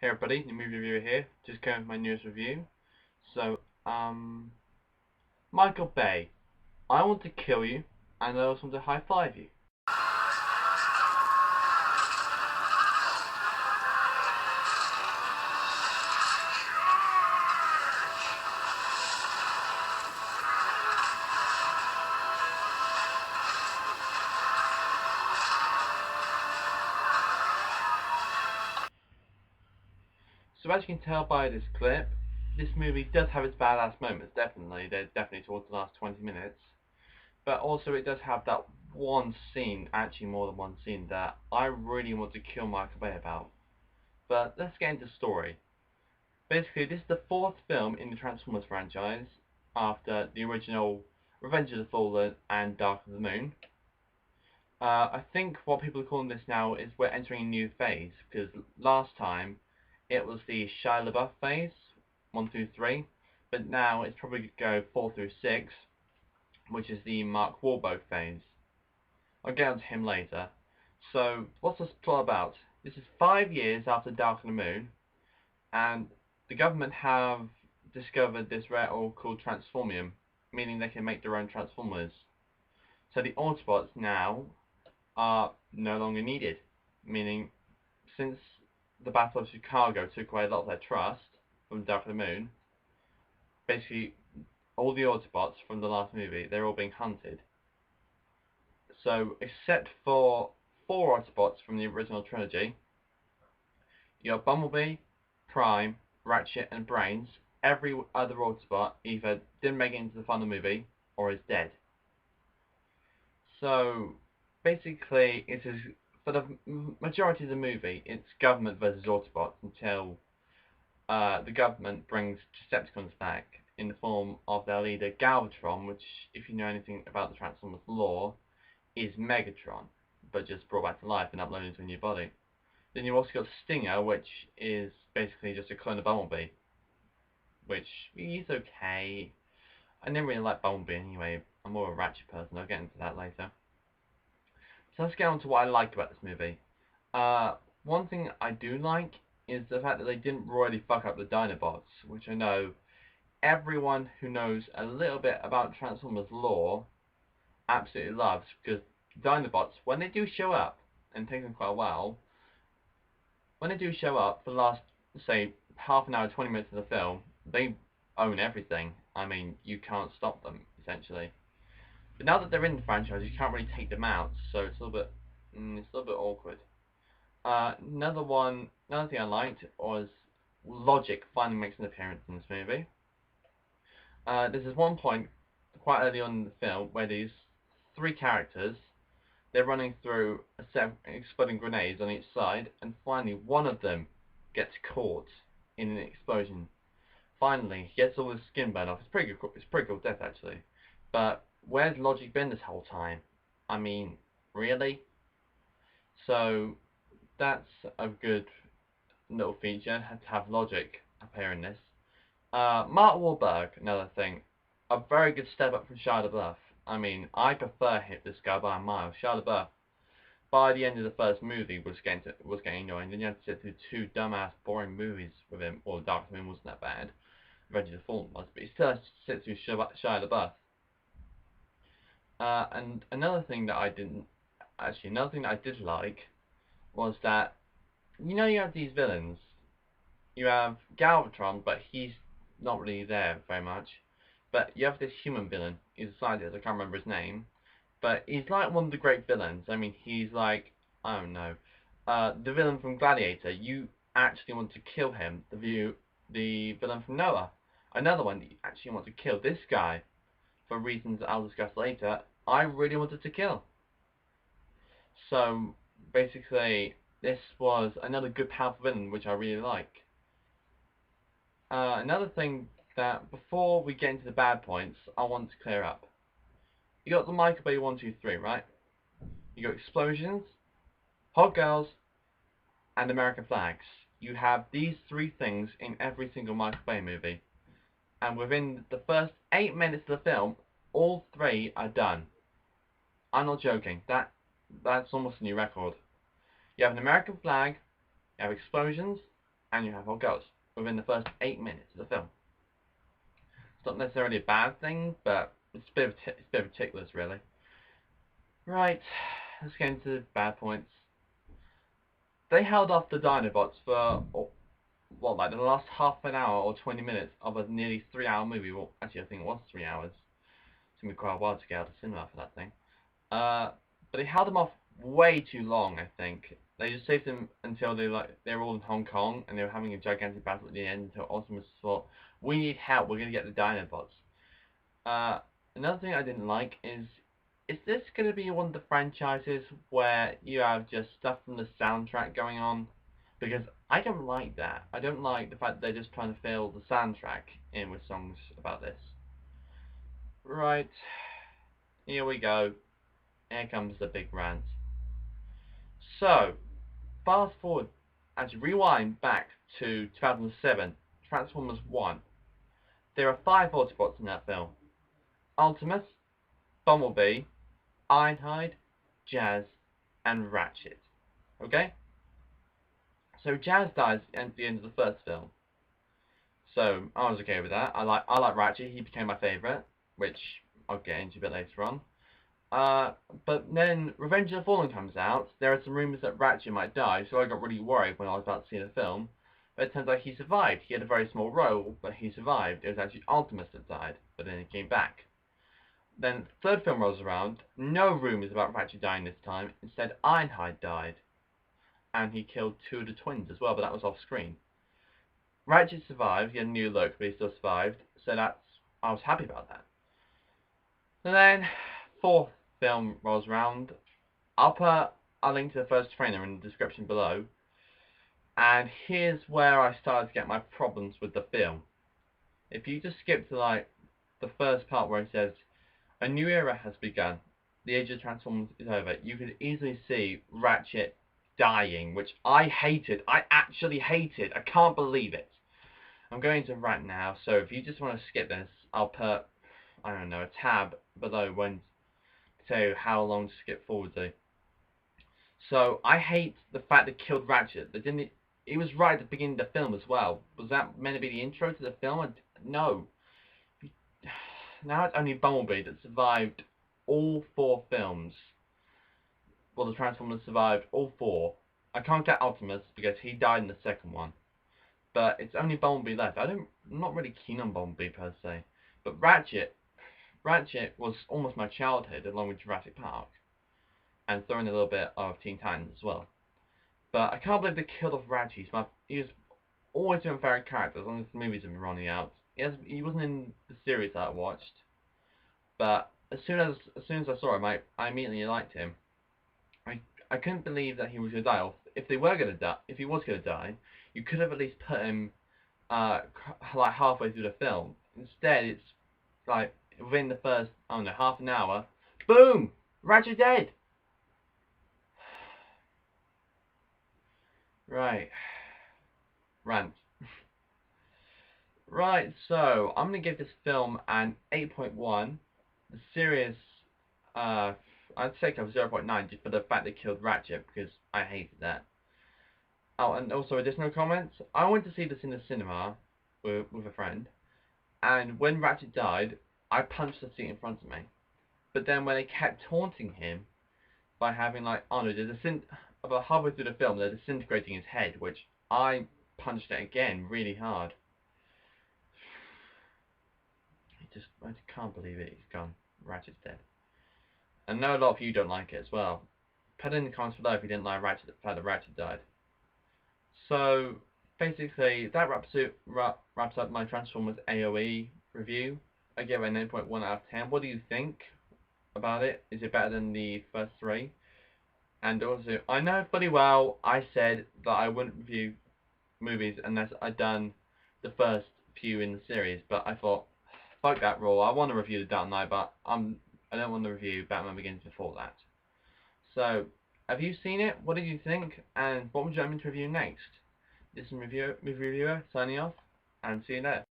Hey everybody, the movie reviewer here, just going with my newest review. So, Michael Bay, I want to kill you, and I also want to high five you. So as you can tell by this clip, this movie does have its badass moments, definitely. They're definitely towards the last 20 minutes. But also it does have that one scene, actually more than one scene, that I really want to kill Michael Bay about. But let's get into the story. Basically, this is the fourth film in the Transformers franchise, after the original Revenge of the Fallen and Dark of the Moon. I think what people are calling this now is we're entering a new phase, because last time it was the Shia LaBeouf phase, 1 through 3, but now it's probably going to go 4 through 6, which is the Mark Wahlberg phase. I'll get onto him later. So, what's this plot about? This is 5 years after Dark of the Moon, and the government have discovered this rare ore called Transformium, meaning they can make their own Transformers. So the Autobots now are no longer needed, meaning since the Battle of Chicago took away a lot of their trust from Dark of the Moon, basically all the Autobots from the last movie, they're all being hunted. So except for 4 Autobots from the original trilogy, you have Bumblebee, Prime, Ratchet and Brains. Every other Autobot either didn't make it into the final movie or is dead. So basically, it is for the majority of the movie, it's government versus Autobots until the government brings Decepticons back in the form of their leader Galvatron, which, if you know anything about the Transformers lore, is Megatron, but just brought back to life and uploaded into a new body. Then you've also got Stinger, which is basically just a clone of Bumblebee, which is okay. I never really liked Bumblebee anyway. I'm more a Ratchet person. I'll get into that later. So let's get on to what I like about this movie. One thing I do like is the fact that they didn't royally fuck up the Dinobots, which I know everyone who knows a little bit about Transformers lore absolutely loves, because Dinobots, when they do show up, and it takes them quite a while, when they do show up for the last, say, half an hour, 20 minutes of the film, they own everything. I mean, you can't stop them, essentially. But now that they're in the franchise, you can't really take them out, so it's a little bit awkward. Another thing I liked was Logic finally makes an appearance in this movie. There's this one point quite early on in the film where these 3 characters, they're running through a set of exploding grenades on each side, and finally one of them gets caught in an explosion. Finally, he gets all his skin burned off. It's pretty cool death actually. But where's Logic been this whole time? I mean, really? So that's a good little feature to have Logic appear in this. Mark Wahlberg, another thing, a very good step up from Shia LaBeouf. I mean, I prefer this guy by a mile. Shia LaBeouf, by the end of the first movie, was getting annoying. Then you had to sit through 2 dumbass, boring movies with him. Well, Dark of the Moon wasn't that bad. Revenge of the Fallen was, but you still had to sit through Shia LaBeouf. And another thing that I did like was that, you know, you have these villains. You have Galvatron, but he's not really there very much. But you have this human villain. He's a scientist. I can't remember his name, but he's like one of the great villains. I mean, he's like, I don't know, the villain from Gladiator. You actually want to kill him. The villain from Noah. Another one that you actually want to kill. This guy, for reasons I'll discuss later, I really wanted to kill. So basically, this was another good powerful villain, which I really like. Another thing that, before we get into the bad points, I want to clear up. You got the Michael Bay 1, 2, 3, right? You got explosions, hot girls, and American flags. You have these 3 things in every single Michael Bay movie. And within the first 8 minutes of the film, all 3 are done. I'm not joking. That's almost a new record. You have an American flag, you have explosions, and you have hot girls within the first 8 minutes of the film. It's not necessarily a bad thing, but it's a bit of a tick list, really. Right, let's get into the bad points. They held off the Dinobots for like the last half an hour or 20 minutes of a nearly 3-hour movie. Well, actually, I think it was 3 hours. It took me quite a while to get out of the cinema for that thing. But they held them off way too long, I think. They just saved them until they were all in Hong Kong and they were having a gigantic battle at the end until Optimus thought, we need help, we're gonna get the Dinobots. Another thing I didn't like is this gonna be one of the franchises where you have just stuff from the soundtrack going on? Because I don't like that. I don't like the fact that they're just trying to fill the soundtrack in with songs about this. Right, here we go. Here comes the big rant. So, fast forward, actually rewind back to 2007, Transformers 1. There are 5 Autobots in that film. Optimus, Bumblebee, Ironhide, Jazz, and Ratchet. Okay? So Jazz dies at the end of the first film. So I was okay with that. I like Ratchet, he became my favourite, which I'll get into a bit later on. But then Revenge of the Fallen comes out. There are some rumours that Ratchet might die, so I got really worried when I was about to see the film. But it turns out he survived. He had a very small role, but he survived. It was actually Optimus that died, but then he came back. Then the third film rolls around. No rumours about Ratchet dying this time. Instead, Ironhide died. And he killed 2 of the twins as well, but that was off screen. Ratchet survived. He had a new look, but he still survived. So I was happy about that. And then, fourth film rolls around. I'll put a link to the first trailer in the description below. And here's where I started to get my problems with the film. If you just skip to like the first part where it says, a new era has begun. The age of Transformers is over. You could easily see Ratchet dying, which I hated. I actually hated. I can't believe it. I'm going to rant now, so if you just want to skip this, I'll put, I don't know, a tab below when to tell you how long to skip forward to. So I hate the fact they killed Ratchet. They didn't. It was right at the beginning of the film as well. Was that meant to be the intro to the film? No. Now it's only Bumblebee that survived all 4 films. Well, the Transformers survived all 4. I can't count Optimus because he died in the second one. But it's only Bumblebee left. I'm not really keen on Bumblebee per se. But Ratchet was almost my childhood along with Jurassic Park. And throwing a little bit of Teen Titans as well. But I can't believe they killed off Ratchet. He was always been a favorite character as long as the movies have been running out. He wasn't in the series that I watched. But as soon as I saw him, I immediately liked him. I couldn't believe that he was going to die. Or if he was going to die, you could have at least put him like halfway through the film. Instead, it's like within the first, I don't know, half an hour, boom, Ratchet dead. Right, rant. Right, so I'm gonna give this film an 8.1. The series, I'd say it was 0.9 just for the fact they killed Ratchet because I hated that. Oh, and also additional comments. I went to see this in the cinema with a friend, and when Ratchet died, I punched the seat in front of me. But then when they kept taunting him by having like, oh no, about halfway through the film, they're disintegrating his head, which I punched it again really hard. I can't believe it. He's gone. Ratchet's dead. I know a lot of you don't like it as well. Put in the comments below if you didn't like Ratchet, the fact that Ratchet died. So basically, that wraps up my Transformers AOE review. I give it an 8.1 out of 10. What do you think about it? Is it better than the first 3? And also, I know pretty well I said that I wouldn't review movies unless I'd done the first few in the series, but I thought, fuck that rule. I want to review The Dark Knight, but I don't want to review Batman Begins before that. So, have you seen it? What did you think? And what would you like me to review next? This is Movie Reviewer signing off, and see you later.